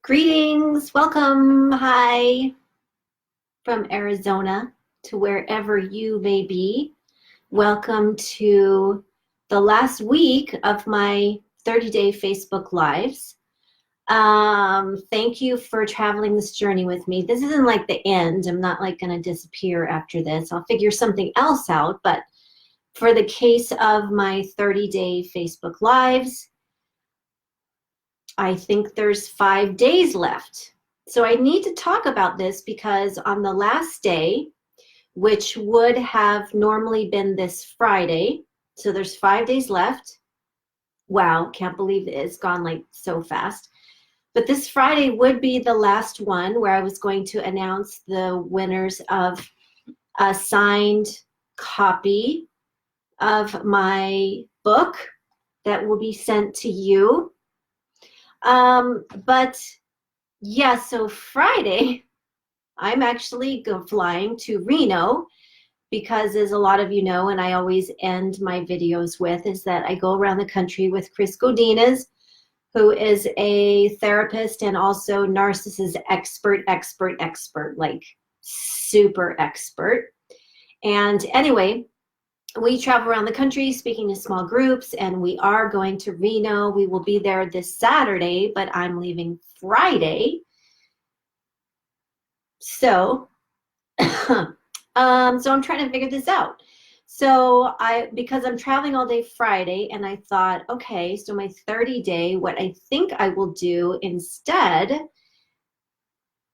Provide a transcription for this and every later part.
Greetings, welcome, hi from Arizona to wherever you may be. Welcome to the last week of my 30-day Facebook Lives. Thank you for traveling this journey with me. This isn't like the end. I'm not like gonna disappear after this. I'll figure something else out, but for the case of my 30-day Facebook Lives, I think there's 5 days left. So I need to talk about this because on the last day, which would have normally been this Friday, so there's 5 days left. Wow, can't believe it's gone like so fast. But this Friday would be the last one where I was going to announce the winners of a signed copy of my book that will be sent to you. But yeah, so Friday, I'm actually flying to Reno because, as a lot of you know, and I always end my videos with, is that I go around the country with Chris Godinez, who is a therapist and also narcissist expert, like super expert. And anyway, we travel around the country speaking to small groups, and we are going to Reno. We will be there this Saturday, but I'm leaving Friday. So, so I'm trying to figure this out. So because I'm traveling all day Friday, and I thought, okay, so my 30-day, what I think I will do instead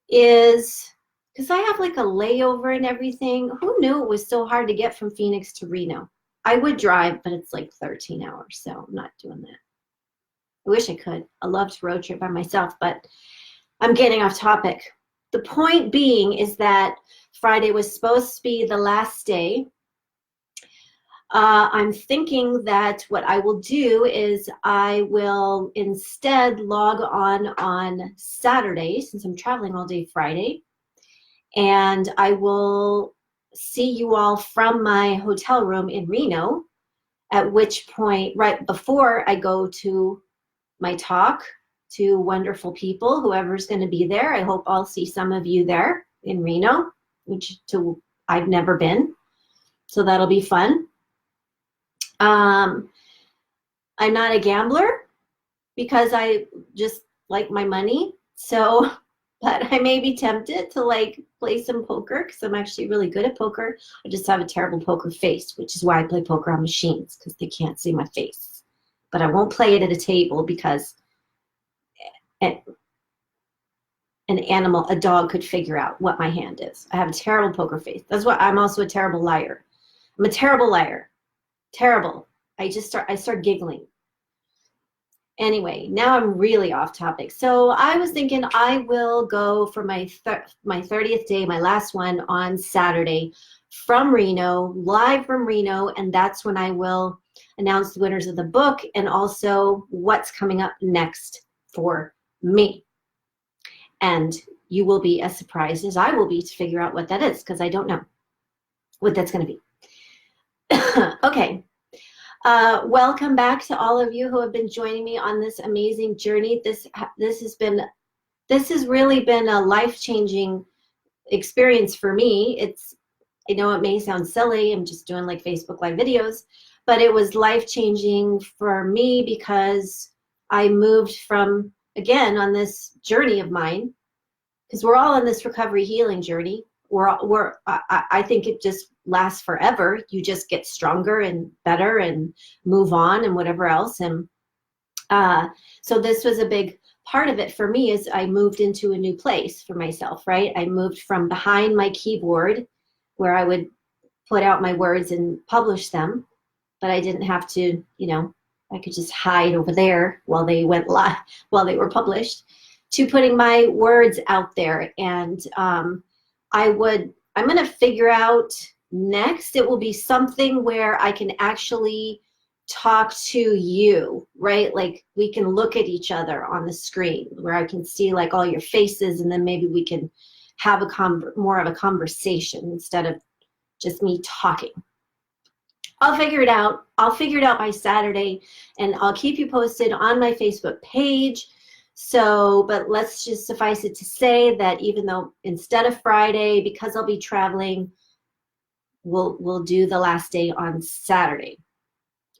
is, because I have like a layover and everything. Who knew it was so hard to get from Phoenix to Reno? I would drive, but it's like 13 hours, so I'm not doing that. I wish I could. I love to road trip by myself, but I'm getting off topic. The point being is that Friday was supposed to be the last day. I'm thinking that what I will do is I will instead log on Saturday, since I'm traveling all day Friday, and I will see you all from my hotel room in Reno, at which point, right before I go to my talk to wonderful people, whoever's going to be there. I hope I'll see some of you there in Reno, which I've never been, so that'll be fun. I'm not a gambler because I just like my money, so, but I may be tempted to like play some poker because I'm actually really good at poker. I just have a terrible poker face, which is why I play poker on machines, because they can't see my face. But I won't play it at a table because an animal, a dog, could figure out what my hand is. I have a terrible poker face. That's why I'm also a terrible liar. I'm a terrible liar. Terrible. I start giggling. Anyway, now I'm really off topic. So I was thinking I will go for my 30th day, my last one, on Saturday from Reno, live from Reno, and that's when I will announce the winners of the book and also what's coming up next for me. And you will be as surprised as I will be to figure out what that is, because I don't know what that's going to be. Okay. Welcome back to all of you who have been joining me on this amazing journey. This has really been a life-changing experience for me. I know it may sound silly, I'm just doing like Facebook Live videos, but it was life-changing for me because I moved from, again, on this journey of mine, because we're all on this recovery healing journey. I think it just lasts forever. You just get stronger and better and move on and whatever else. And so this was a big part of it for me, is I moved into a new place for myself, right? I moved from behind my keyboard where I would put out my words and publish them, but I didn't have to, I could just hide over there while they went live, while they were published, to putting my words out there. And I'm going to figure out next, it will be something where I can actually talk to you, right? Like we can look at each other on the screen where I can see like all your faces, and then maybe we can have more of a conversation instead of just me talking. I'll figure it out. I'll figure it out by Saturday, and I'll keep you posted on my Facebook page. So, but let's just suffice it to say that even though instead of Friday, because I'll be traveling, we'll do the last day on Saturday.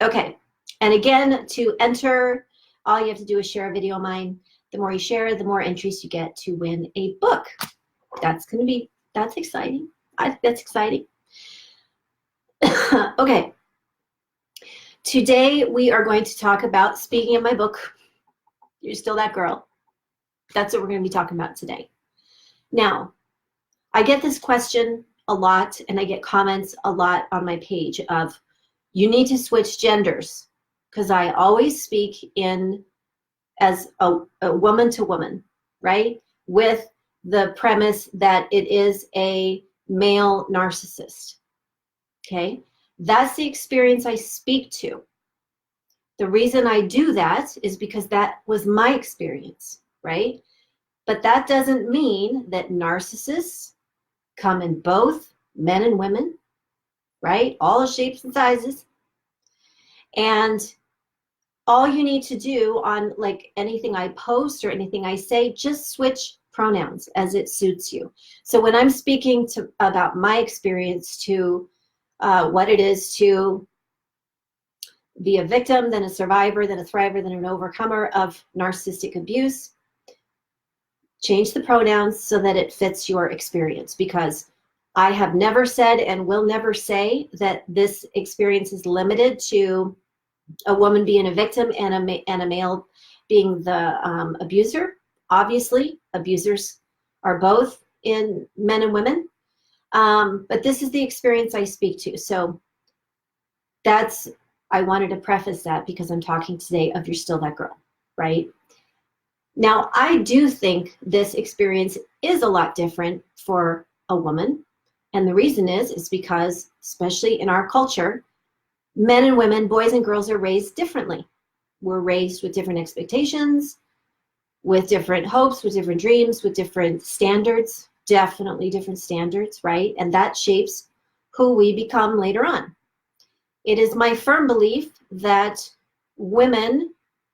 Okay. And again, to enter, all you have to do is share a video of mine. The more you share, the more entries you get to win a book. That's exciting. I think that's exciting. Okay. Today we are going to talk about, speaking of my book, You're Still That Girl. That's what we're going to be talking about today. Now, I get this question a lot, and I get comments a lot on my page of, you need to switch genders, because I always speak in as a woman to woman, right? With the premise that it is a male narcissist, okay? That's the experience I speak to. The reason I do that is because that was my experience, right? But that doesn't mean that narcissists come in both men and women, right? All shapes and sizes. And all you need to do on like anything I post or anything I say, just switch pronouns as it suits you. So when I'm speaking about my experience to what it is to be a victim, then a survivor, then a thriver, then an overcomer of narcissistic abuse, change the pronouns so that it fits your experience, because I have never said and will never say that this experience is limited to a woman being a victim and a male being the abuser. Obviously, abusers are both in men and women, but this is the experience I speak to. So I wanted to preface that because I'm talking today of You're Still That Girl, right? Now, I do think this experience is a lot different for a woman. And the reason is because, especially in our culture, men and women, boys and girls are raised differently. We're raised with different expectations, with different hopes, with different dreams, with different standards, definitely different standards, right? And that shapes who we become later on. It is my firm belief that women,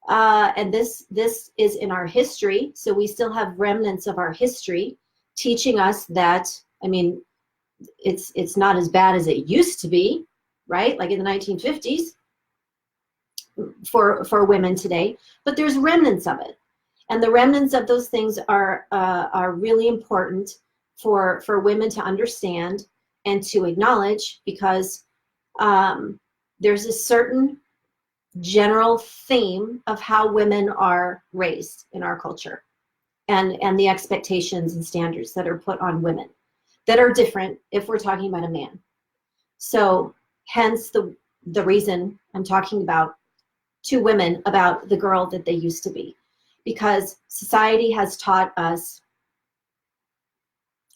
and this is in our history, so we still have remnants of our history teaching us that, I mean, it's not as bad as it used to be, right? Like in the 1950s for women today, but there's remnants of it. And the remnants of those things are really important for women to understand and to acknowledge, because there's a certain general theme of how women are raised in our culture, and the expectations and standards that are put on women that are different if we're talking about a man. So hence the reason I'm talking about to women about the girl that they used to be, because society has taught us,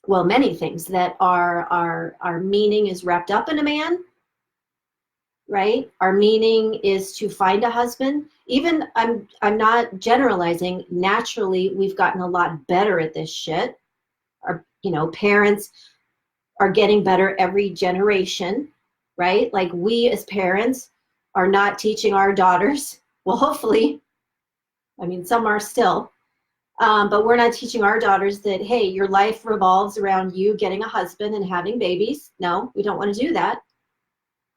well, many things, that our meaning is wrapped up in a man, right? Our meaning is to find a husband. Even, I'm not generalizing, naturally we've gotten a lot better at this shit. Our, parents are getting better every generation, right? Like, we as parents are not teaching our daughters, well, hopefully, I mean, some are still, but we're not teaching our daughters that, hey, your life revolves around you getting a husband and having babies. No, we don't want to do that.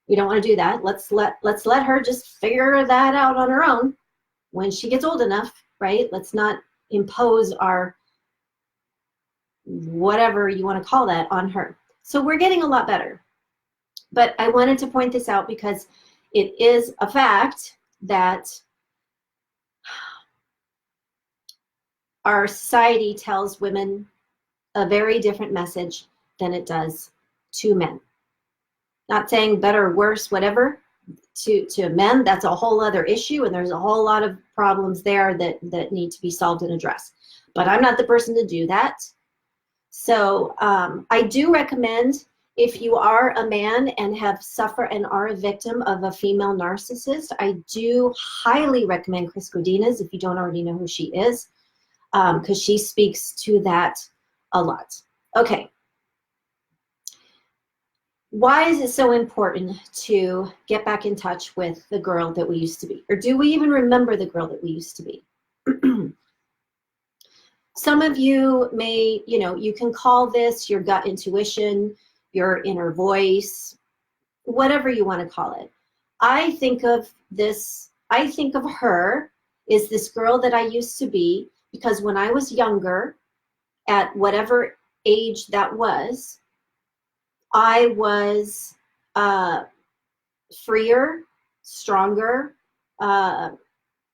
We don't want to do that. Let's let her just figure that out on her own when she gets old enough, right? Let's not impose our whatever you want to call that on her. So we're getting a lot better. But I wanted to point this out because it is a fact that our society tells women a very different message than it does to men. Not saying better or worse, whatever. To men, that's a whole other issue, and there's a whole lot of problems there that need to be solved and addressed. But I'm not the person to do that. So I do recommend, if you are a man and have suffered and are a victim of a female narcissist, I do highly recommend Chris Godinez, if you don't already know who she is, because she speaks to that a lot. Okay. Why is it so important to get back in touch with the girl that we used to be? Or do we even remember the girl that we used to be? Some of you may, you know, you can call this your gut intuition, your inner voice, whatever you want to call it. I think of this, I think of her as this girl that I used to be, because when I was younger, at whatever age that was, I was freer, stronger,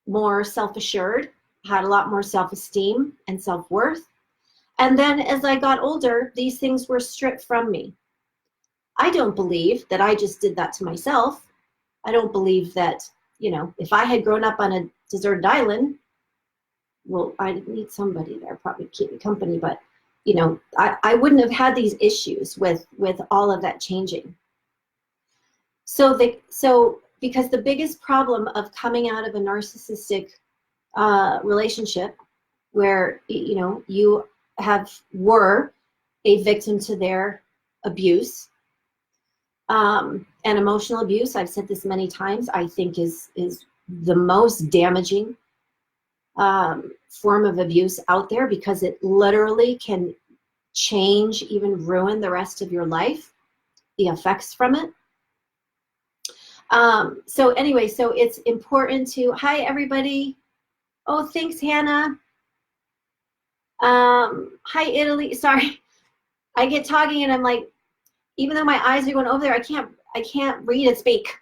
more self-assured, had a lot more self-esteem and self-worth. And then as I got older, these things were stripped from me. I don't believe that I just did that to myself. I don't believe that, you know, if I had grown up on a deserted island, well, I'd need somebody there probably to keep me company, but, you know, I wouldn't have had these issues with all of that changing. So because the biggest problem of coming out of a narcissistic relationship where, you know, you were a victim to their abuse, and emotional abuse, I've said this many times, I think is the most damaging form of abuse out there, because it literally can change, even ruin the rest of your life, the effects from it. So anyway, so it's important to, hi everybody. Oh, thanks, Hannah. Hi, Italy. Sorry, I get talking and I'm like, even though my eyes are going over there, I can't read and speak.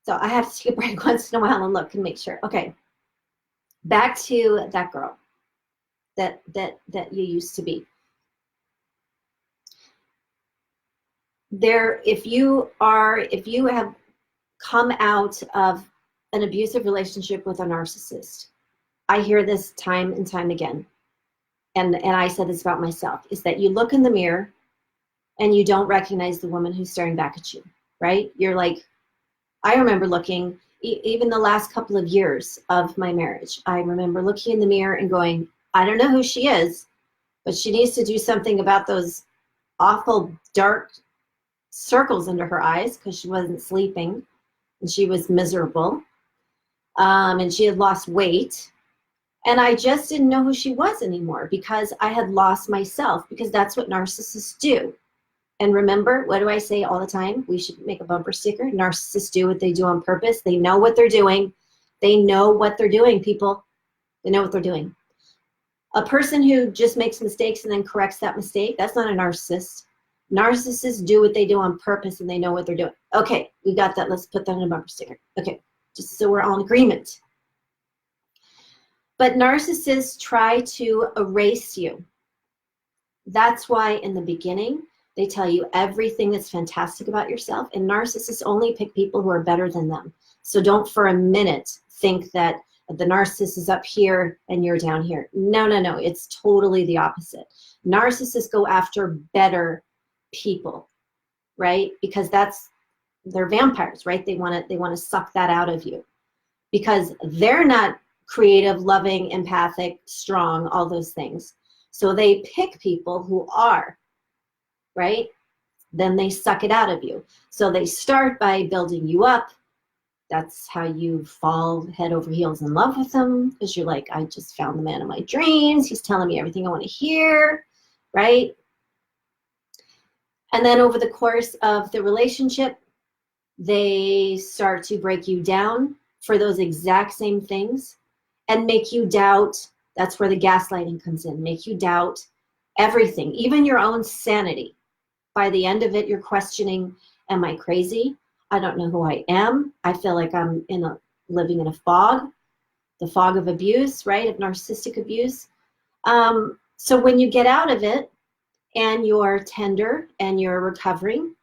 So I have to take a break once in a while and look and make sure. Okay, back to that girl that you used to be. If you have come out of an abusive relationship with a narcissist, I hear this time and time again, and I said this about myself, is that you look in the mirror and you don't recognize the woman who's staring back at you, right? You're like, I remember looking, even the last couple of years of my marriage, I remember looking in the mirror and going, I don't know who she is, but she needs to do something about those awful dark circles under her eyes, because she wasn't sleeping and she was miserable, and she had lost weight. And I just didn't know who she was anymore, because I had lost myself, because that's what narcissists do. And remember, what do I say all the time? We should make a bumper sticker. Narcissists do what they do on purpose. They know what they're doing. They know what they're doing, people. They know what they're doing. A person who just makes mistakes and then corrects that mistake, that's not a narcissist. Narcissists do what they do on purpose, and they know what they're doing. Okay, we got that. Let's put that in a bumper sticker. Okay, just so we're all in agreement. But narcissists try to erase you. That's why in the beginning, they tell you everything that's fantastic about yourself, and narcissists only pick people who are better than them. So don't for a minute think that the narcissist is up here and you're down here. No, no, no. It's totally the opposite. Narcissists go after better people, right? Because they're vampires, right? They want to suck that out of you, because they're not creative, loving, empathic, strong, all those things. So they pick people who are, right? Then they suck it out of you. So they start by building you up. That's how you fall head over heels in love with them, because you're like, I just found the man of my dreams. He's telling me everything I want to hear, right? And then over the course of the relationship, they start to break you down for those exact same things and make you doubt. That's where the gaslighting comes in. Make you doubt everything, even your own sanity. By the end of it, you're questioning, am I crazy? I don't know who I am. I feel like I'm living in a fog, the fog of abuse, right? Of narcissistic abuse. So when you get out of it and you're tender and you're recovering,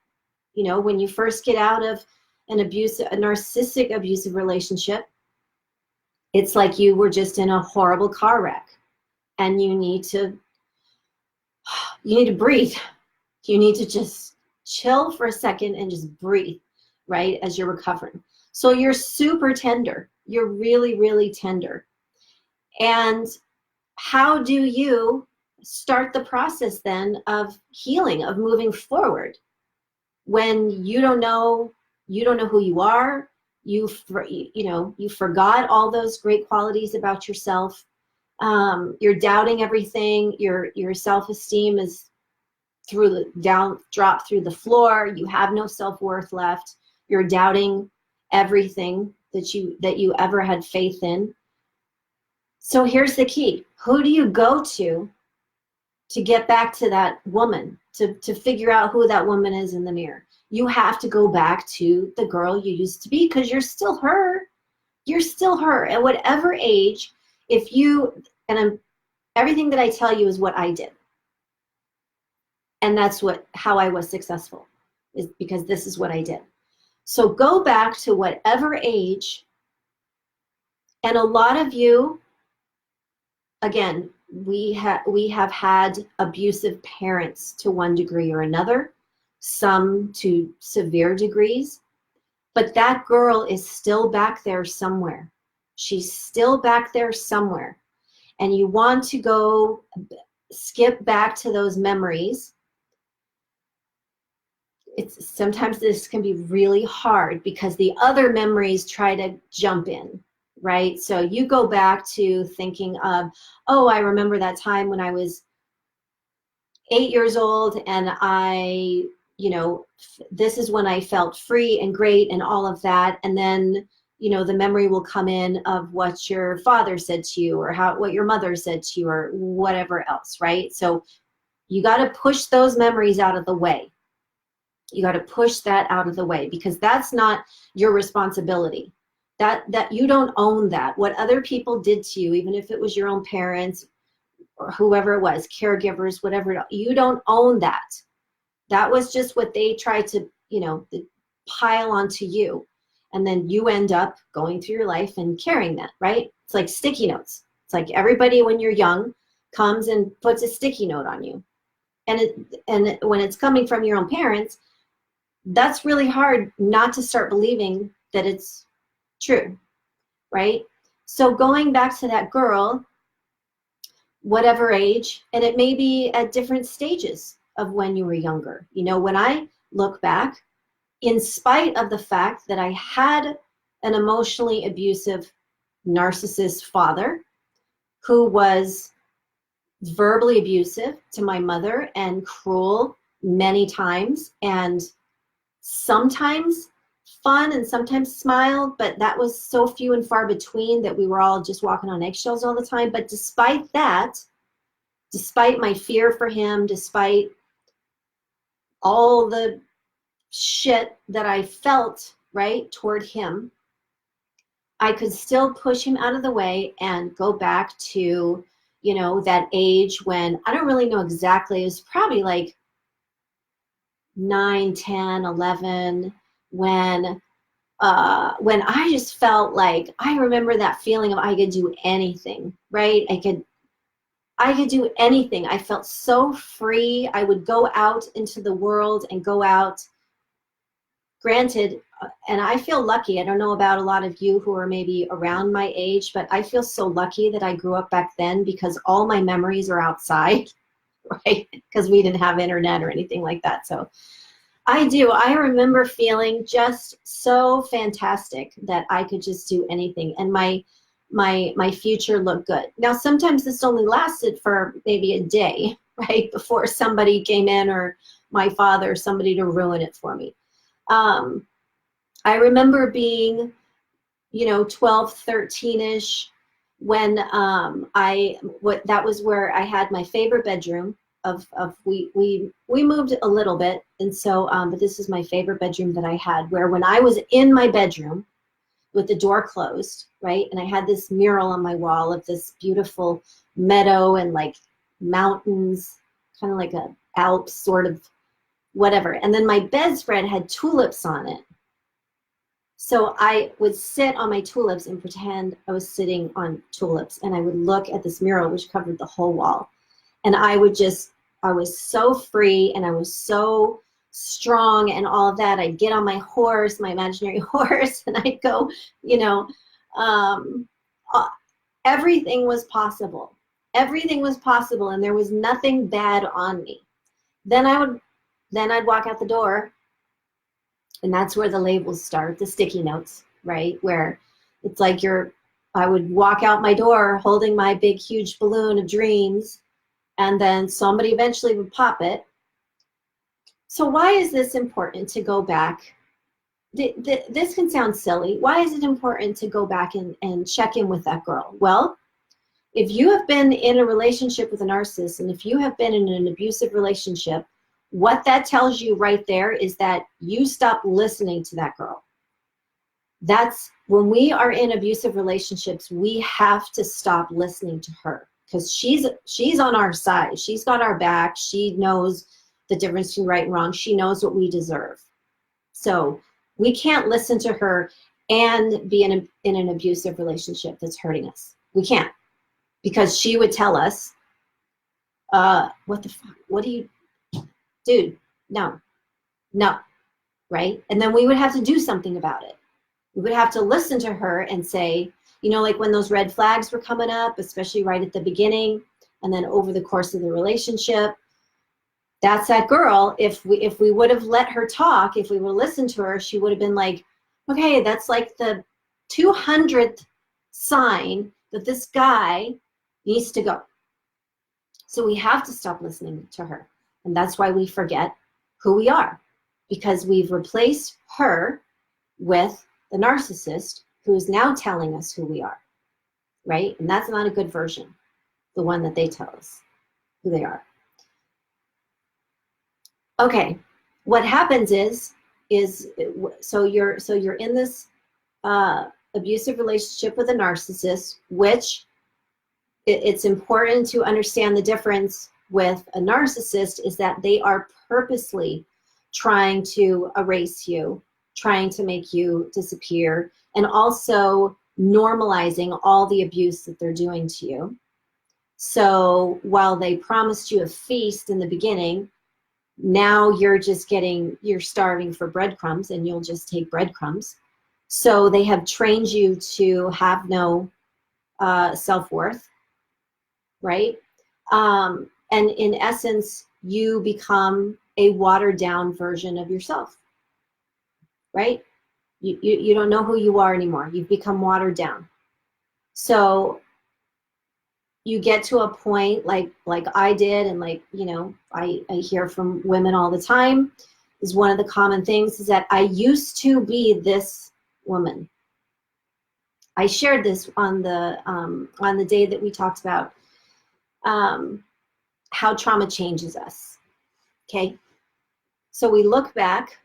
you know, when you first get out of a narcissistic abusive relationship, it's like you were just in a horrible car wreck, and you need to breathe. You need to just chill for a second and just breathe, right, as you're recovering. So you're super tender. You're really, really tender. And how do you start the process then of healing, of moving forward, when you don't know who you are? You forgot all those great qualities about yourself. You're doubting everything. Your self-esteem is dropped through the floor. You have no self-worth left. You're doubting everything that you ever had faith in. So here's the key. Who do you go to get back to that woman, to figure out who that woman is in the mirror? You have to go back to the girl you used to be, because you're still her. You're still her. At whatever age, everything that I tell you is what I did. And that's how I was successful, is because this is what I did. So go back to whatever age. And a lot of you, again, we have had abusive parents to one degree or another, some to severe degrees, but that girl is still back there somewhere. She's still back there somewhere. And you want to go skip back to those memories. Sometimes this can be really hard because the other memories try to jump in, right? So you go back to thinking of, oh, I remember that time when I was 8 years old and this is when I felt free and great and all of that. And then, the memory will come in of what your father said to you, or what your mother said to you, or whatever else, right? So you got to push those memories out of the way. You got to push that out of the way, because that's not your responsibility. That you don't own that. What other people did to you, even if it was your own parents or whoever it was, caregivers, whatever, you don't own that. That was just what they tried to, pile onto you. And then you end up going through your life and carrying that, right? It's like sticky notes. It's like everybody when you're young comes and puts a sticky note on you. And when it's coming from your own parents, that's really hard not to start believing that it's true, right? So going back to that girl, whatever age, and it may be at different stages of when you were younger. When I look back, in spite of the fact that I had an emotionally abusive narcissist father who was verbally abusive to my mother and cruel many times, and sometimes fun and sometimes smiled, but that was so few and far between that we were all just walking on eggshells all the time. But despite that, despite my fear for him, despite all the shit that I felt, right, toward him, I could still push him out of the way and go back to, that age when, I don't really know exactly, it was probably like 9, 10, 11, when I just felt like, I remember that feeling of I could do anything, right? I could do anything. I felt so free. I would go out into the world and go out. Granted, and I feel lucky, I don't know about a lot of you who are maybe around my age, but I feel so lucky that I grew up back then, because all my memories are outside, right? Because we didn't have internet or anything like that. So I remember feeling just so fantastic that I could just do anything, and my future looked good. Now, sometimes this only lasted for maybe a day, right, before somebody came in, or my father, somebody, to ruin it for me. I remember being, 12, 13-ish, when that was where I had my favorite bedroom. We moved a little bit, and so but this is my favorite bedroom that I had, where when I was in my bedroom with the door closed, right, and I had this mural on my wall of this beautiful meadow and like mountains, kind of like a Alps sort of whatever, and then my bedspread had tulips on it. So I would sit on my tulips and pretend I was sitting on tulips, and I would look at this mural which covered the whole wall. And I was so free, and I was so strong and all of that. I'd get on my horse, my imaginary horse, and I'd go, everything was possible. Everything was possible, and there was nothing bad on me. Then I'd walk out the door, and that's where the labels start, the sticky notes, right? Where it's like you're I would walk out my door holding my big, huge balloon of dreams, and then somebody eventually would pop it. So why is this important to go back? This can sound silly. Why is it important to go back and check in with that girl? Well, if you have been in a relationship with a narcissist, and if you have been in an abusive relationship, what that tells you right there is that you stop listening to that girl. That's when we are in abusive relationships, we have to stop listening to her, because she's on our side. She's got our back. She knows the difference between right and wrong. She knows what we deserve. So we can't listen to her and be in an abusive relationship that's hurting us. We can't, because she would tell us, what the fuck? What do you, dude, no, right? And then we would have to do something about it. We would have to listen to her and say, you know, like when those red flags were coming up, especially right at the beginning, and then over the course of the relationship, that's that girl. If we would have let her talk, if we would have listened to her, she would have been like, okay, that's like the 200th sign that this guy needs to go. So we have to stop listening to her. And that's why we forget who we are, because we've replaced her with the narcissist, who is now telling us who we are, right? And that's not a good version, the one that they tell us who they are. Okay, what happens is so you're in this abusive relationship with a narcissist, which it's important to understand the difference with a narcissist is that they are purposely trying to erase you, trying to make you disappear, and also normalizing all the abuse that they're doing to you. So while they promised you a feast in the beginning, now you're starving for breadcrumbs, and you'll just take breadcrumbs. So they have trained you to have no self-worth, right? And in essence, you become a watered down version of yourself, right? You don't know who you are anymore. You've become watered down. So you get to a point like I did, and like, you know, I hear from women all the time, is one of the common things is that I used to be this woman. I shared this on the day that we talked about how trauma changes us. Okay, so we look back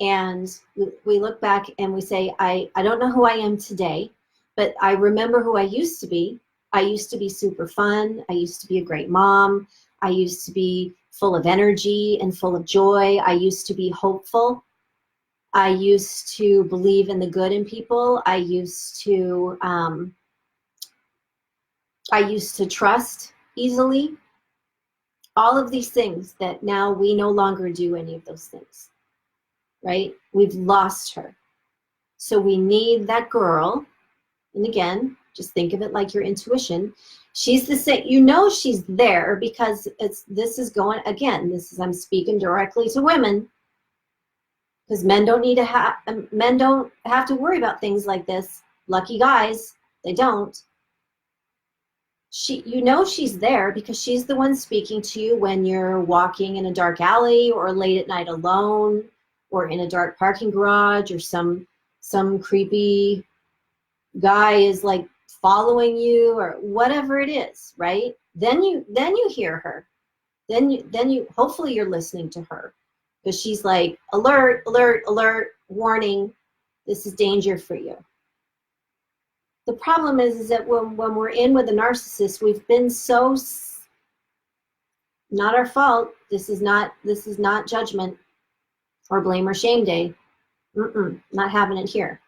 and we say, I don't know who I am today, but I remember who I used to be. I used to be super fun. I used to be a great mom. I used to be full of energy and full of joy. I used to be hopeful. I used to believe in the good in people. I used to trust easily. All of these things that now we no longer do any of those things, right? We've lost her. So we need that girl. And again, just think of it like your intuition. She's the same, you know, she's there because I'm speaking directly to women, because men don't have to worry about things like this. Lucky guys, they don't. You know she's there because she's the one speaking to you when you're walking in a dark alley or late at night alone, or in a dark parking garage, or some creepy guy is like following you, or whatever it is, right? Then you hear her. Then you hopefully you're listening to her, because she's like, alert, alert, alert, warning, this is danger for you. The problem is that when we're in with a narcissist, we've been so, not our fault. This is not judgment or blame or shame day. Not having it here.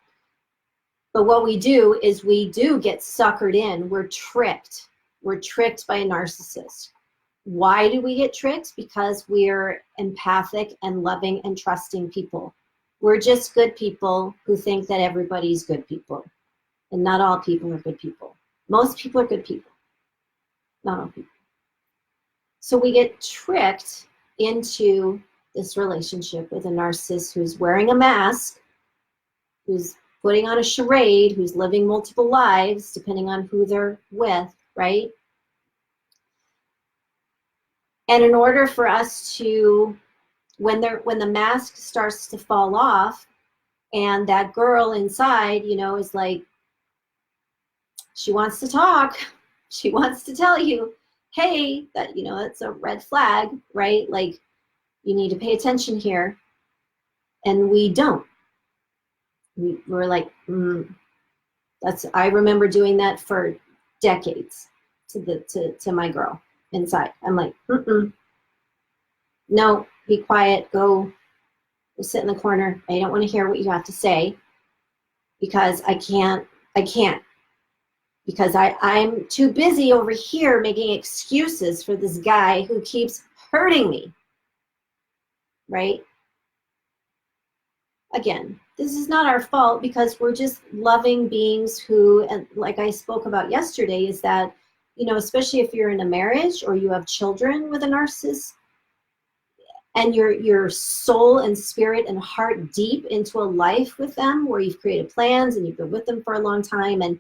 But what we do is we do get suckered in. We're tricked. We're tricked by a narcissist. Why do we get tricked? Because we're empathic and loving and trusting people. We're just good people who think that everybody's good people. And not all people are good people. Most people are good people. Not all people. So we get tricked into this relationship with a narcissist who's wearing a mask, who's putting on a charade, who's living multiple lives, depending on who they're with, right? And in order for us to, when the mask starts to fall off, and that girl inside, you know, is like, she wants to talk, she wants to tell you, hey, that, you know, that's a red flag, right? Like, you need to pay attention here. And we don't. We're like, I remember doing that for decades to my girl inside. I'm like, no, be quiet, go sit in the corner. I don't want to hear what you have to say, because I can't, because I'm too busy over here making excuses for this guy who keeps hurting me, right? Again, this is not our fault, because we're just loving beings who, and like I spoke about yesterday, is that, you know, especially if you're in a marriage or you have children with a narcissist, and your soul and spirit and heart deep into a life with them where you've created plans and you've been with them for a long time, and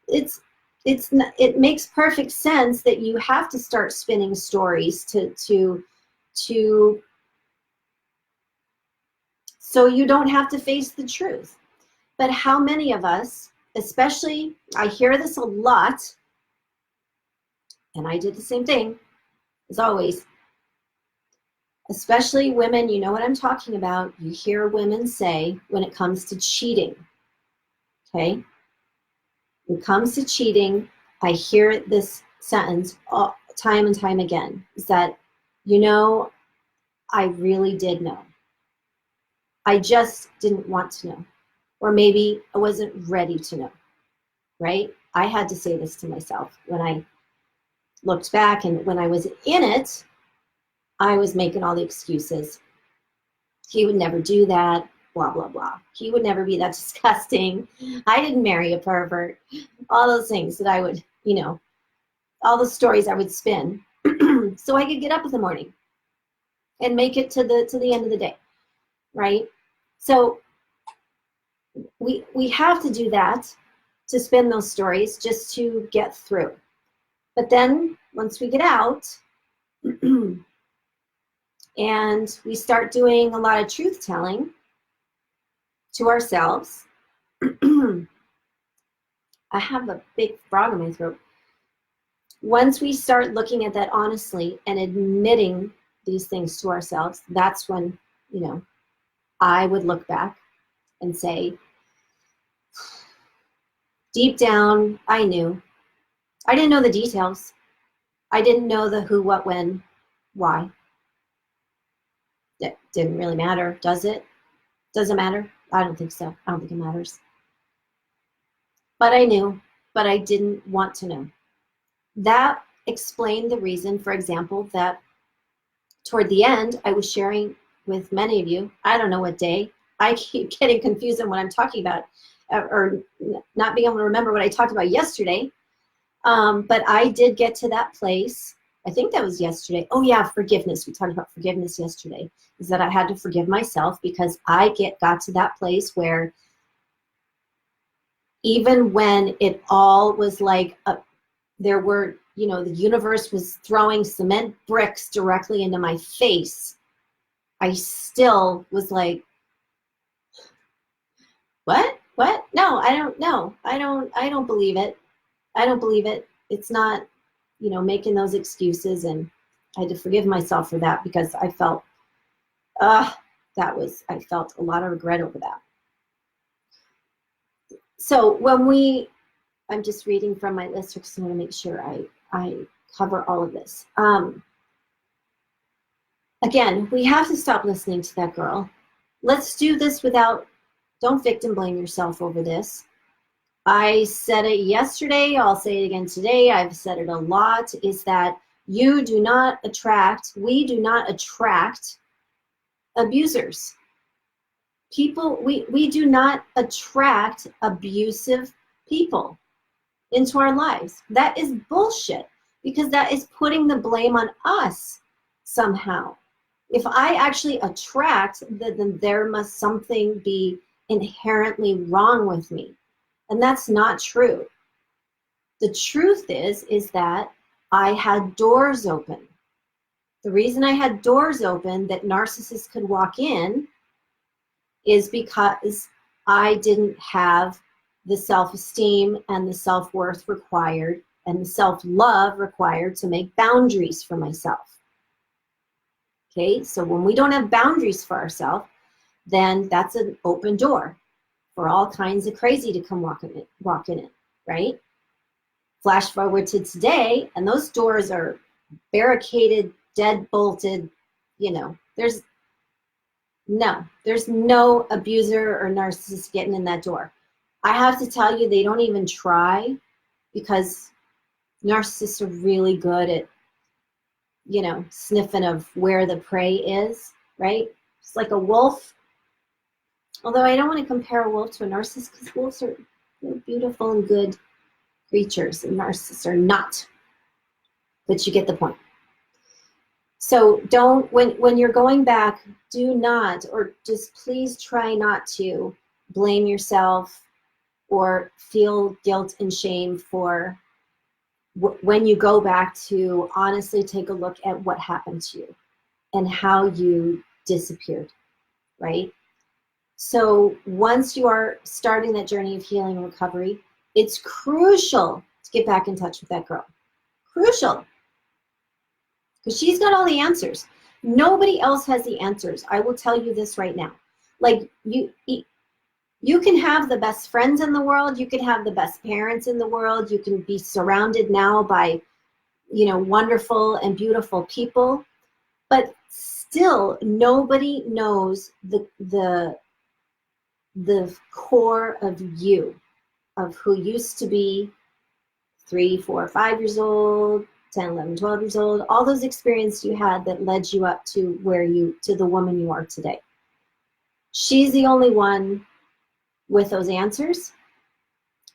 it makes perfect sense that you have to start spinning stories to so you don't have to face the truth. But how many of us, especially, I hear this a lot, and I did the same thing, as always, especially women, you know what I'm talking about. You hear women say, when it comes to cheating, okay? When it comes to cheating, I hear this sentence time and time again, is that, you know, I really did know. I just didn't want to know. Or maybe I wasn't ready to know, right? I had to say this to myself when I looked back, and when I was in it, I was making all the excuses. He would never do that, blah, blah, blah. He would never be that disgusting. I didn't marry a pervert. All those things that I would, you know, all the stories I would spin so I could get up in the morning and make it to the end of the day, right? So we have to do that, to spin those stories just to get through. But then once we get out and we start doing a lot of truth telling to ourselves, I have a big frog in my throat. Once we start looking at that honestly and admitting these things to ourselves, that's when, you know, I would look back and say, deep down, I knew. I didn't know the details. I didn't know the who, what, when, why. It didn't really matter, does it? Does it matter? I don't think so. I don't think it matters. But I knew, but I didn't want to know. That explained the reason, for example, that toward the end, I was sharing with many of you, I don't know what day, I keep getting confused on what I'm talking about, or not being able to remember what I talked about yesterday. But I did get to that place. I think that was yesterday. Oh yeah, forgiveness. We talked about forgiveness yesterday, is that I had to forgive myself, because I got to that place where even when it all was like, there were, you know, the universe was throwing cement bricks directly into my face, I still was like, what? No, I don't know. I don't believe it. I don't believe it. It's not, you know, making those excuses. And I had to forgive myself for that, because I felt, I felt a lot of regret over that. So when I'm just reading from my list, because I want to make sure I cover all of this. Again, we have to stop listening to that girl. Let's do this without, don't victim blame yourself over this. I said it yesterday, I'll say it again today, I've said it a lot, is that we do not attract abusers. People, we do not attract abusive people into our lives. That is bullshit, because that is putting the blame on us somehow. If I actually attract, then there must something be inherently wrong with me. And that's not true. The truth is that I had doors open. The reason I had doors open that narcissists could walk in is because I didn't have the self-esteem and the self-worth required and the self-love required to make boundaries for myself. Okay, so when we don't have boundaries for ourselves, then that's an open door for all kinds of crazy to come walking in, right? Flash forward to today, and those doors are barricaded, dead bolted, you know, there's no abuser or narcissist getting in that door. I have to tell you, they don't even try, because narcissists are really good at, you know, sniffing of where the prey is, right? It's like a wolf. Although I don't want to compare a wolf to a narcissist, because wolves are beautiful and good creatures, and narcissists are not. But you get the point. So don't, when you're going back, do not, or just please try not to blame yourself or feel guilt and shame for when you go back to honestly take a look at what happened to you and how you disappeared, right? So once you are starting that journey of healing and recovery, it's crucial to get back in touch with that girl. Crucial. Because she's got all the answers. Nobody else has the answers. I will tell you this right now. Like, you can have the best friends in the world. You can have the best parents in the world. You can be surrounded now by, you know, wonderful and beautiful people. But still, nobody knows the core of you, of who used to be 3, 4, 5 years old, 10, 11, 12 years old, all those experiences you had that led you up to to the woman you are today. She's the only one with those answers,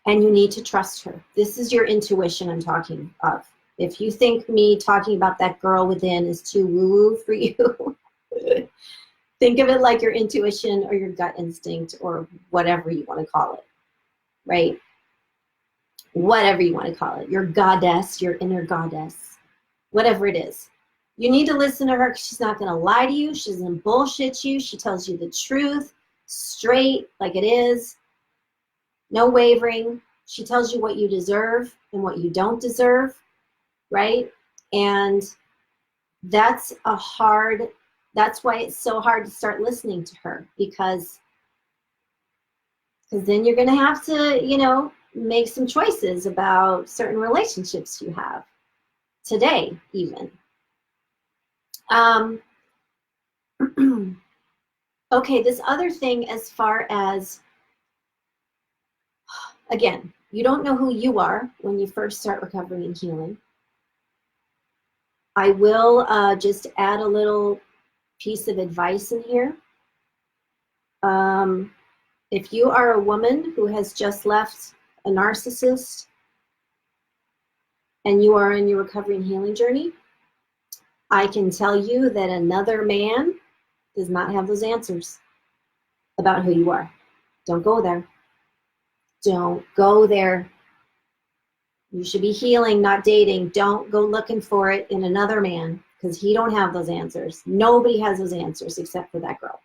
and you need to trust her. This is your intuition I'm talking of. If you think me talking about that girl within is too woo-woo for you, think of it like your intuition or your gut instinct or whatever you want to call it, right? Whatever you want to call it, your goddess, your inner goddess, whatever it is. You need to listen to her, because she's not going to lie to you. She doesn't bullshit you. She tells you the truth, straight, like it is. No wavering. She tells you what you deserve and what you don't deserve, right? And that's why it's so hard to start listening to her, because then you're going to have to, you know, make some choices about certain relationships you have today, even. Okay, this other thing, as far as, again, you don't know who you are when you first start recovering and healing. I will just add a little piece of advice in here. If you are a woman who has just left a narcissist and you are in your recovery and healing journey, I can tell you that another man does not have those answers about who you are. Don't go there. Don't go there. You should be healing, not dating. Don't go looking for it in another man, because he don't have those answers. Nobody has those answers except for that girl.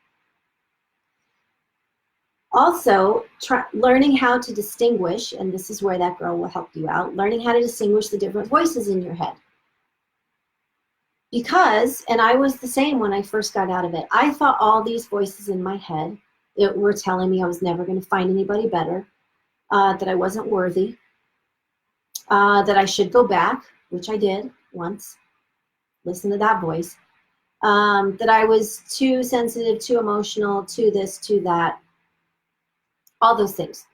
Also, learning how to distinguish, and this is where that girl will help you out, learning how to distinguish the different voices in your head. Because, and I was the same when I first got out of it, I thought all these voices in my head were telling me I was never going to find anybody better, that I wasn't worthy, that I should go back, which I did once. Listen to that voice. That I was too sensitive, too emotional, too this, too that. All those things.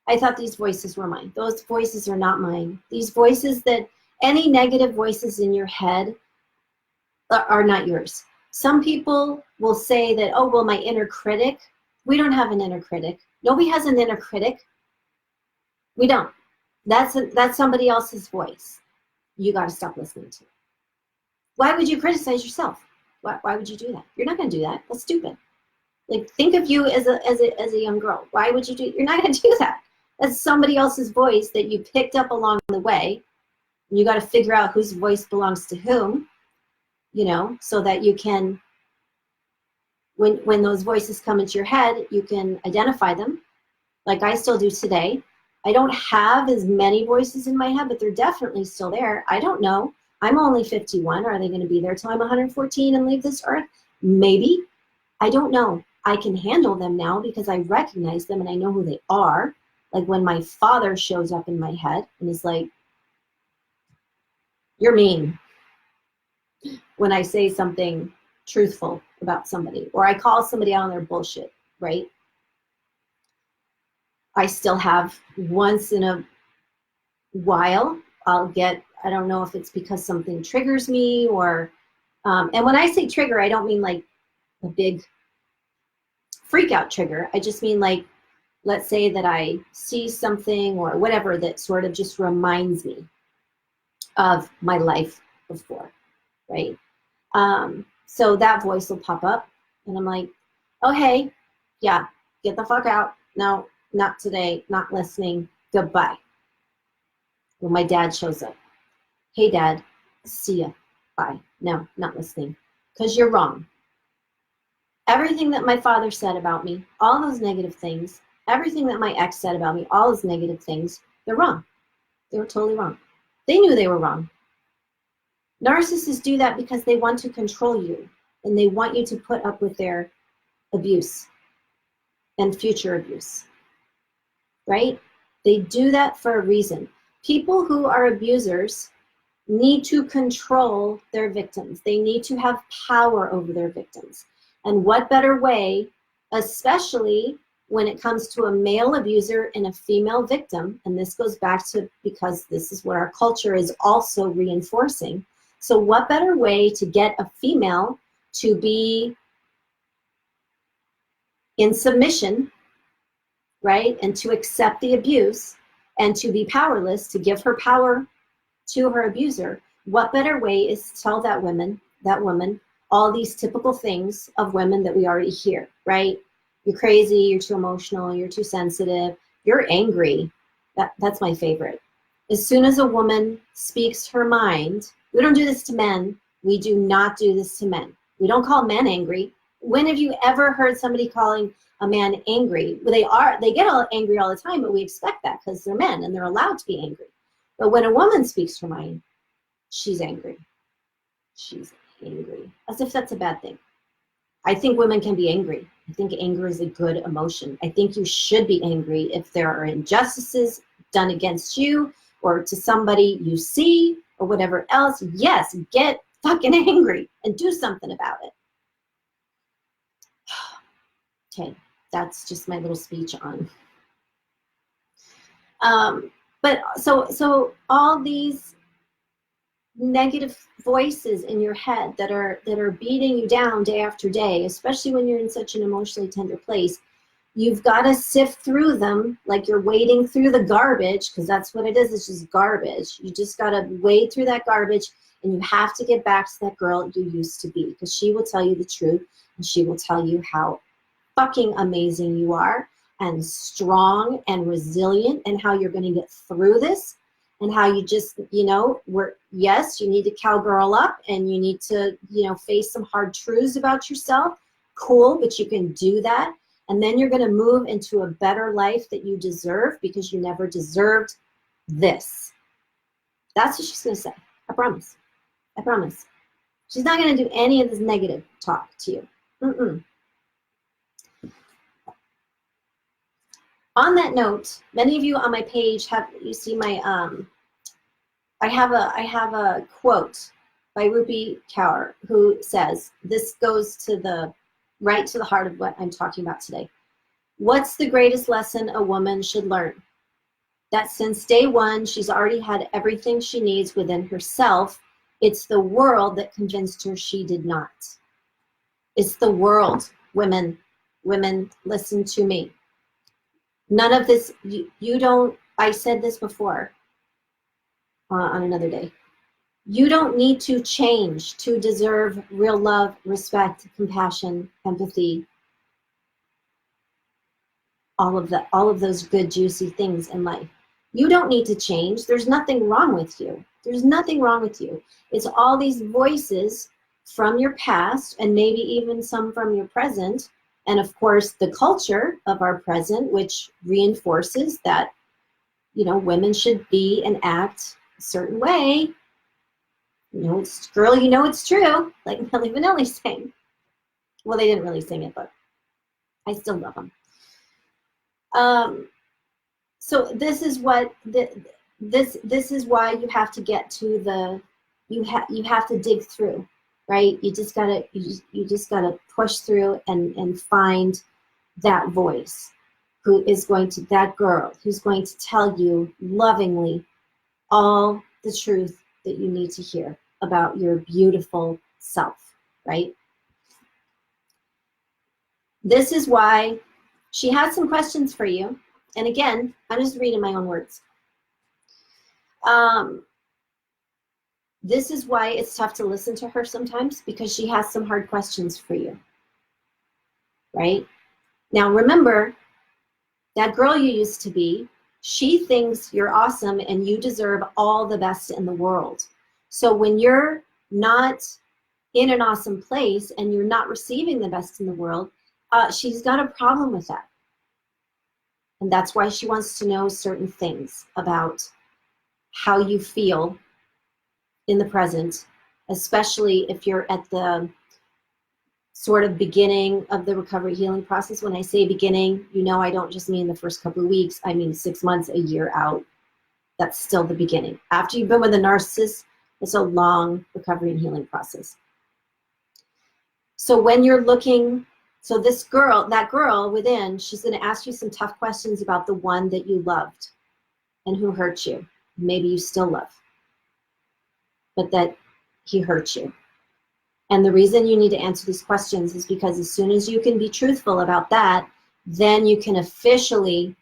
I thought these voices were mine. Those voices are not mine. These voices, that any negative voices in your head are not yours. Some people will say that, oh, well, my inner critic. We don't have an inner critic. Nobody has an inner critic. We don't. That's somebody else's voice. You got to stop listening to it. Why would you criticize yourself? Why would you do that? You're not going to do that. That's stupid. Like, think of you as a young girl. Why would you do? You're not going to do that. That's somebody else's voice that you picked up along the way. You got to figure out whose voice belongs to whom, you know, so that you can, when those voices come into your head, you can identify them, like I still do today. I don't have as many voices in my head, but they're definitely still there. I don't know. I'm only 51. Are they going to be there till I'm 114 and leave this earth? Maybe. I don't know. I can handle them now because I recognize them and I know who they are. Like when my father shows up in my head and is like, you're mean, when I say something truthful about somebody, or I call somebody out on their bullshit, right? I still have, once in a while, I'll get, I don't know if it's because something triggers me or, and when I say trigger, I don't mean like a big freak out trigger. I just mean like, let's say that I see something or whatever that sort of just reminds me of my life before, right? So that voice will pop up and I'm like, oh, hey, yeah, get the fuck out. No, not today, not listening, goodbye. When my dad shows up, hey dad, see ya, bye. No, not listening, because you're wrong. Everything that my father said about me, all those negative things, everything that my ex said about me, all those negative things, they're wrong. They were totally wrong. They knew they were wrong. Narcissists do that because they want to control you and they want you to put up with their abuse and future abuse, right? They do that for a reason. People who are abusers need to control their victims. They need to have power over their victims. And what better way, especially when it comes to a male abuser and a female victim, and this goes back to, because this is what our culture is also reinforcing. So what better way to get a female to be in submission, right? And to accept the abuse and to be powerless, to give her power to her abuser. What better way is to tell that woman, all these typical things of women that we already hear, right? You're crazy, you're too emotional, you're too sensitive, you're angry. That's my favorite. As soon as a woman speaks her mind, we don't do this to men. We do not do this to men. We don't call men angry. When have you ever heard somebody calling a man angry? Well, they get all angry all the time, but we expect that because they're men and they're allowed to be angry. But when a woman speaks her mind, she's angry. She's angry. As if that's a bad thing. I think women can be angry. I think anger is a good emotion. I think you should be angry if there are injustices done against you or to somebody you see or whatever else. Yes, get fucking angry and do something about it. Okay, that's just my little speech on. But so all these negative voices in your head that are beating you down day after day, especially when you're in such an emotionally tender place, you've got to sift through them like you're wading through the garbage, because that's what it is. It's just garbage. You just got to wade through that garbage, and you have to get back to that girl you used to be, because she will tell you the truth, and she will tell you how fucking amazing you are and strong and resilient, and how you're going to get through this, and how you just, yes, you need to cowgirl up and you need to, face some hard truths about yourself. Cool, but you can do that. And then you're going to move into a better life that you deserve, because you never deserved this. That's what she's going to say. I promise. I promise. She's not going to do any of this negative talk to you. Mm-mm. On that note, many of you on my page you see my, I have a quote by Rupi Kaur who says, this goes to right to the heart of what I'm talking about today. What's the greatest lesson a woman should learn? That since day one, she's already had everything she needs within herself. It's the world that convinced her she did not. It's the world. Women, listen to me. None of this, you don't, I said this before on another day. You don't need to change to deserve real love, respect, compassion, empathy, all of those good, juicy things in life. You don't need to change. There's nothing wrong with you. There's nothing wrong with you. It's all these voices from your past, and maybe even some from your present, and of course the culture of our present, which reinforces that, you know, women should be and act a certain way. You know, it's girl, you know it's true, like Milli Vanilli sang. Well, they didn't really sing it, but I still love them. So this is what this is why you have to get to the, you have to dig through, right? You just gotta push through and find that voice who is going to, that girl who's going to tell you lovingly all the truth that you need to hear about your beautiful self, right? This is why she has some questions for you. And again, I'm just reading my own words. This is why it's tough to listen to her sometimes, because she has some hard questions for you, right? Now, remember, that girl you used to be, she thinks you're awesome and you deserve all the best in the world. So when you're not in an awesome place and you're not receiving the best in the world, she's got a problem with that. And that's why she wants to know certain things about how you feel in the present, especially if you're at the sort of beginning of the recovery healing process. When I say beginning, you know, I don't just mean the first couple of weeks, I mean 6 months, a year out. That's still the beginning. After you've been with a narcissist, it's a long recovery and healing process. So when you're looking, so this girl, that girl within, she's going to ask you some tough questions about the one that you loved and who hurt you. Maybe you still love, but that he hurt you. And the reason you need to answer these questions is because as soon as you can be truthful about that, then you can officially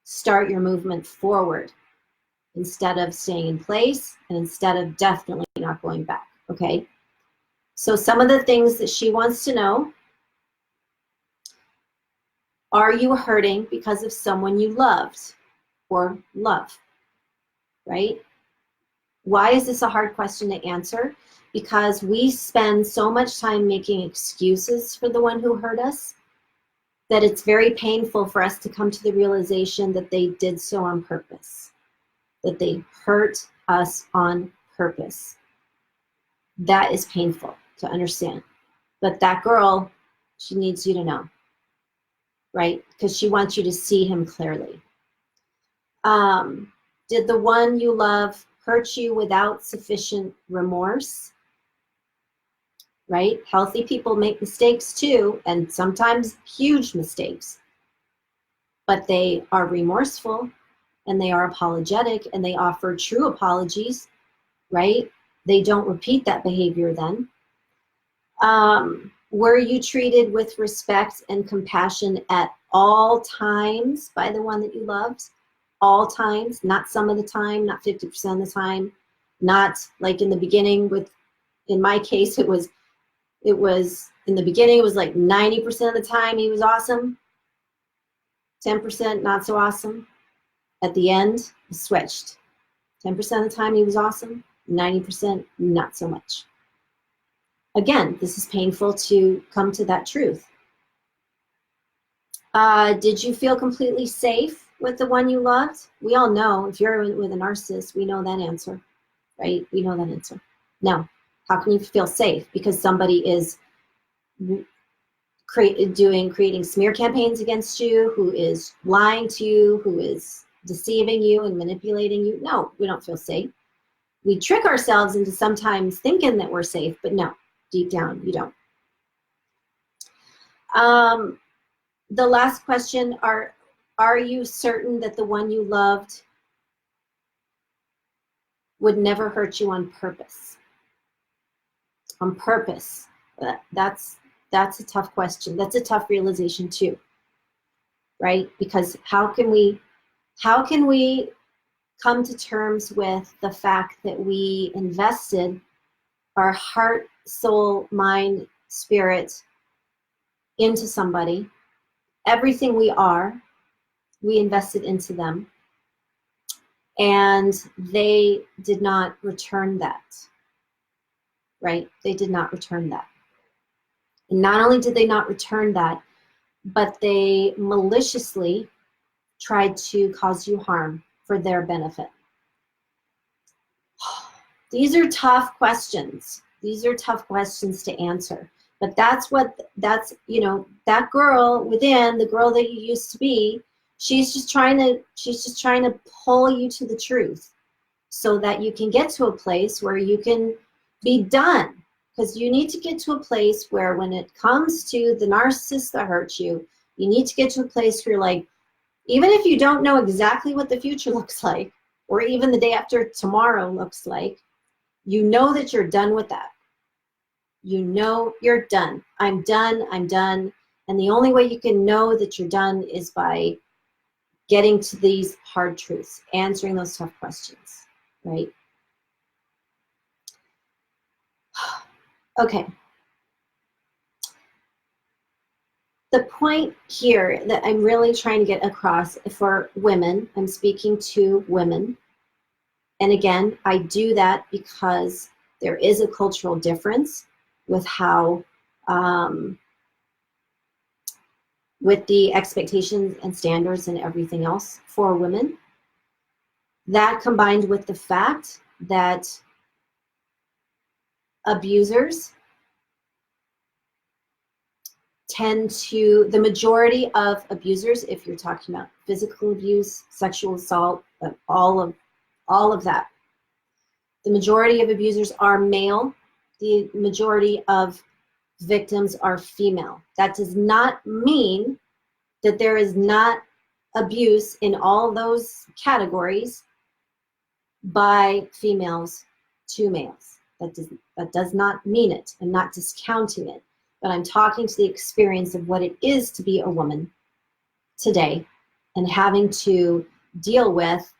start your movement forward instead of staying in place and instead of definitely not going back, okay? So some of the things that she wants to know: are you hurting because of someone you loved or love, right? Why is this a hard question to answer? Because we spend so much time making excuses for the one who hurt us that it's very painful for us to come to the realization that they did so on purpose, that they hurt us on purpose. That is painful to understand. But that girl, she needs you to know, right? Because she wants you to see him clearly. Did the one you love hurt you without sufficient remorse? Right? Healthy people make mistakes too, and sometimes huge mistakes. But they are remorseful, and they are apologetic, and they offer true apologies, right? They don't repeat that behavior then. Were you treated with respect and compassion at all times by the one that you loved? All times, not some of the time, not 50% of the time, not like in the beginning with, in my case, it was in the beginning, it was like 90% of the time he was awesome, 10% not so awesome. At the end, it switched. 10% of the time he was awesome, 90% not so much. Again, this is painful to come to that truth. Did you feel completely safe with the one you loved? We all know, if you're with a narcissist, we know that answer, right? We know that answer. No. How can you feel safe? Because somebody is creating smear campaigns against you, who is lying to you, who is deceiving you and manipulating you. No, we don't feel safe. We trick ourselves into sometimes thinking that we're safe, but no, deep down, you don't. The last question, are you certain that the one you loved would never hurt you on purpose? On purpose. That's a tough question. That's a tough realization too, right? Because how can we come to terms with the fact that we invested our heart, soul, mind, spirit into somebody, everything we are, we invested into them, and they did not return that, right? They did not return that. And not only did they not return that, but they maliciously tried to cause you harm for their benefit. These are tough questions. These are tough questions to answer. But that's, you know, that girl within, the girl that you used to be, she's just trying to pull you to the truth so that you can get to a place where you can be done. Because you need to get to a place where when it comes to the narcissist that hurts you, you need to get to a place where you're like, even if you don't know exactly what the future looks like, or even the day after tomorrow looks like, you know that you're done with that. You know you're done. I'm done. I'm done. And the only way you can know that you're done is by getting to these hard truths, answering those tough questions, right? Okay. The point here that I'm really trying to get across for women, I'm speaking to women. And again, I do that because there is a cultural difference with how, with the expectations and standards and everything else for women. That combined with the fact that abusers tend to, the majority of abusers, if you're talking about physical abuse, sexual assault, all of that, the majority of abusers are male. The majority of victims are female. That does not mean that there is not abuse in all those categories by females to males. That does not mean it. I'm not discounting it, but I'm talking to the experience of what it is to be a woman today and having to deal with,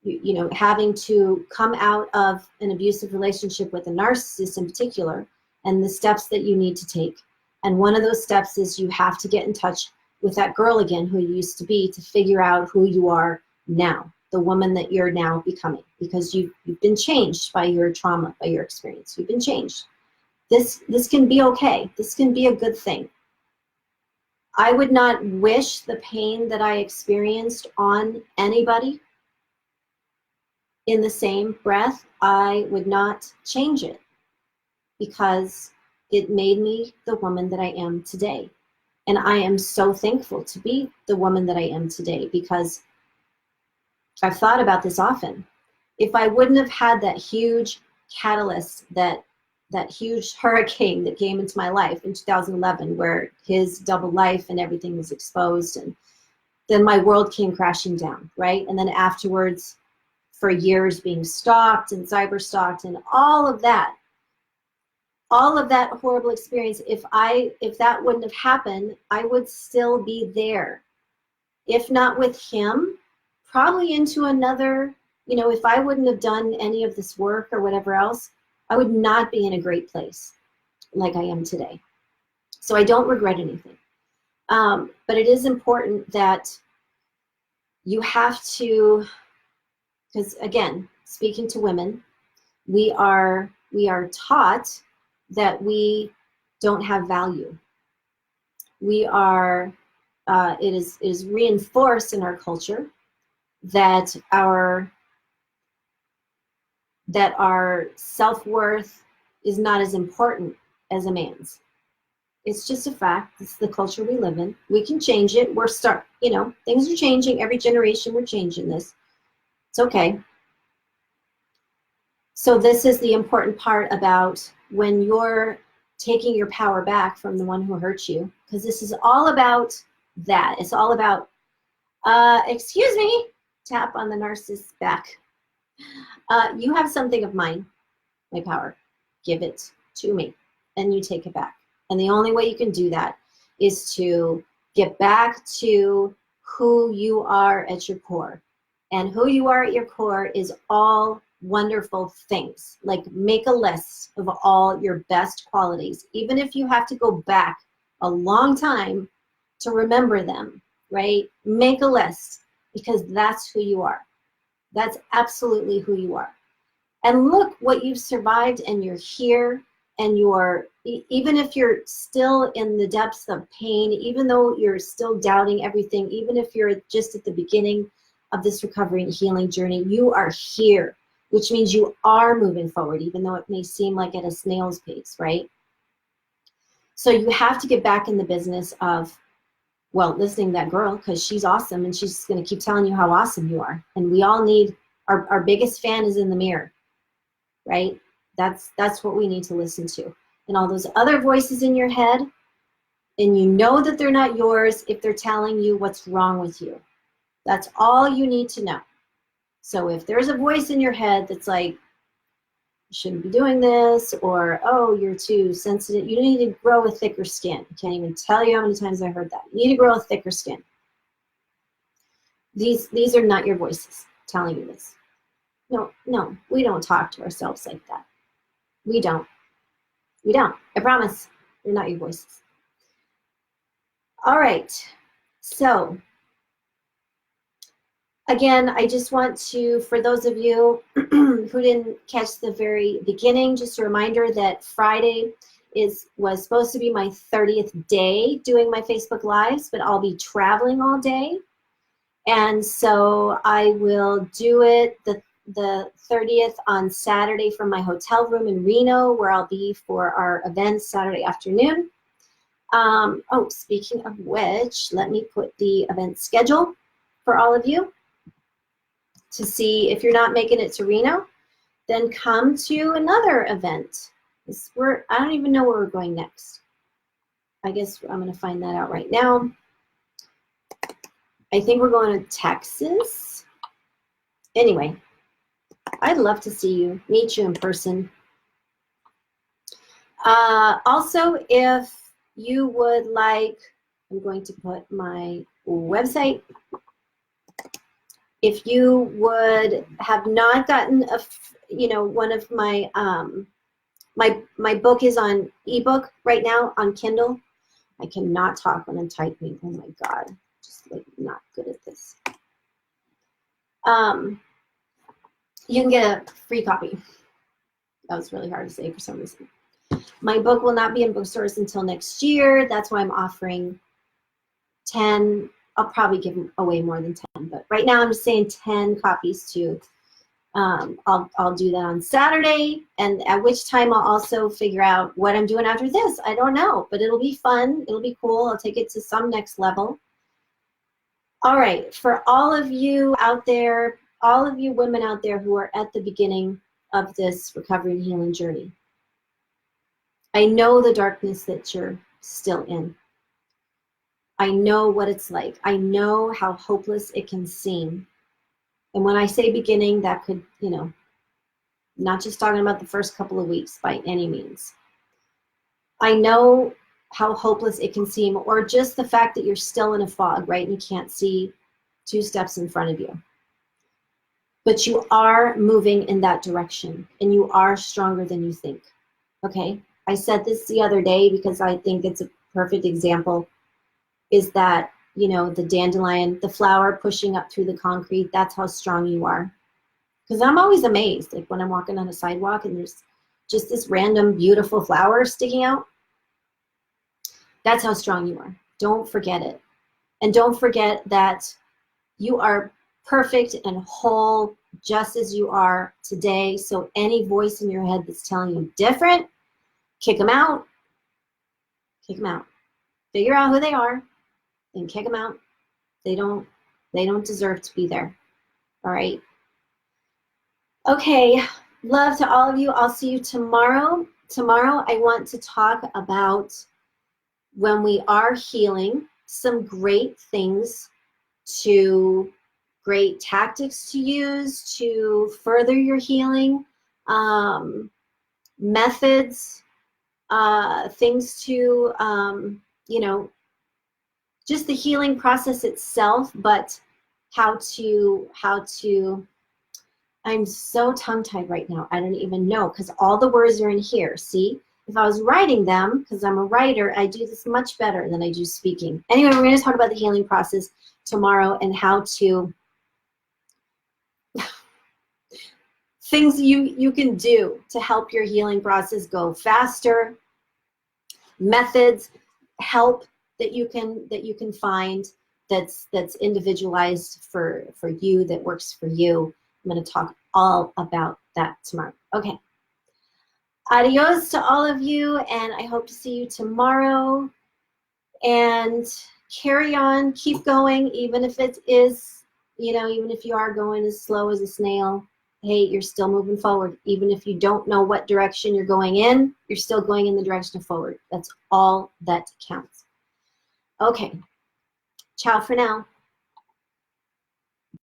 you know, having to come out of an abusive relationship with a narcissist in particular, and the steps that you need to take. And one of those steps is you have to get in touch with that girl again who you used to be to figure out who you are now, the woman that you're now becoming, because you've been changed by your trauma, by your experience. You've been changed. This can be okay. This can be a good thing. I would not wish the pain that I experienced on anybody. In the same breath, I would not change it because it made me the woman that I am today. And I am so thankful to be the woman that I am today because I've thought about this often. If I wouldn't have had that huge catalyst, that huge hurricane that came into my life in 2011, where his double life and everything was exposed, and then my world came crashing down, right? And then afterwards, for years being stalked and cyber stalked and all of that horrible experience, if that wouldn't have happened, I would still be there. If not with him, probably into another, you know, if I wouldn't have done any of this work or whatever else, I would not be in a great place like I am today. So I don't regret anything. But it is important that you have to, because again, speaking to women, we are taught that we don't have value. We are, it is reinforced in our culture that our self-worth is not as important as a man's. It's just a fact. It's the culture we live in. We can change it. You know, things are changing. Every generation we're changing this. It's okay. So this is the important part about when you're taking your power back from the one who hurt you, because this is all about that. It's all about, excuse me, tap on the narcissist's back. You have something of mine, my power. Give it to me, and you take it back. And the only way you can do that is to get back to who you are at your core. And who you are at your core is all wonderful things. Like, make a list of all your best qualities, even if you have to go back a long time to remember them, right? Make a list. because that's who you are. That's absolutely who you are. And look what you've survived, and you're here, and you're, even if you're still in the depths of pain, even though you're still doubting everything, even if you're just at the beginning of this recovery and healing journey, you are here, which means you are moving forward, even though it may seem like at a snail's pace, right? So you have to get back in the business of, well, listening to that girl, because she's awesome, and she's going to keep telling you how awesome you are. And we all need, our biggest fan is in the mirror, right? That's what we need to listen to. And all those other voices in your head, and you know that they're not yours if they're telling you what's wrong with you. That's all you need to know. So if there's a voice in your head that's like, you shouldn't be doing this, or, oh, you're too sensitive, you need to grow a thicker skin. I can't even tell you how many times I heard that. You need to grow a thicker skin. These are not your voices telling you this. No, we don't talk to ourselves like that. We don't. I promise. They're not your voices. All right. So, again, I just want to, for those of you who didn't catch the very beginning, just a reminder that Friday was supposed to be my 30th day doing my Facebook Lives, but I'll be traveling all day. And so I will do it the 30th on Saturday from my hotel room in Reno, where I'll be for our event Saturday afternoon. Oh, speaking of which, let me put the event schedule for all of you to see. If you're not making it to Reno, then come to another event. I don't even know where we're going next. I guess I'm going to find that out right now. I think we're going to Texas. Anyway, I'd love to see you, meet you in person. Also, if you would like, I'm going to put my website. If you would have not gotten one of my my book is on ebook right now on Kindle. I cannot talk when I'm typing. Oh my God, just like not good at this. You can get a free copy. That was really hard to say for some reason. My book will not be in bookstores until next year. That's why I'm offering 10. I'll probably give away more than 10, but right now I'm just saying 10 copies too. I'll do that on Saturday, and at which time I'll also figure out what I'm doing after this. I don't know, but it'll be fun. It'll be cool. I'll take it to some next level. All right, for all of you out there, all of you women out there who are at the beginning of this recovery and healing journey, I know the darkness that you're still in. I know what it's like. I know how hopeless it can seem. And when I say beginning, that could, not just talking about the first couple of weeks by any means. I know how hopeless it can seem, or just the fact that you're still in a fog, right? And you can't see 2 steps in front of you. But you are moving in that direction, and you are stronger than you think, okay? I said this the other day because I think it's a perfect example, is that, the dandelion, the flower pushing up through the concrete, that's how strong you are. Because I'm always amazed, like when I'm walking on a sidewalk and there's just this random beautiful flower sticking out. That's how strong you are. Don't forget it. And don't forget that you are perfect and whole just as you are today. So any voice in your head that's telling you different, kick them out. Kick them out. Figure out who they are and kick them out. They don't deserve to be there. All right. Okay. Love to all of you. I'll see you tomorrow. Tomorrow I want to talk about, when we are healing, some great things great tactics to use to further your healing, methods, things to, just the healing process itself, but how to, I'm so tongue-tied right now. I don't even know, because all the words are in here. See, if I was writing them, because I'm a writer, I do this much better than I do speaking. Anyway, we're going to talk about the healing process tomorrow and how to things you can do to help your healing process go faster, methods, help that you can find that's individualized for you, that works for you. I'm going to talk all about that tomorrow. Okay. Adios to all of you, and I hope to see you tomorrow. And carry on, keep going, even if it is, even if you are going as slow as a snail. Hey, you're still moving forward. Even if you don't know what direction you're going in, you're still going in the direction of forward. That's all that counts. Okay. Ciao for now.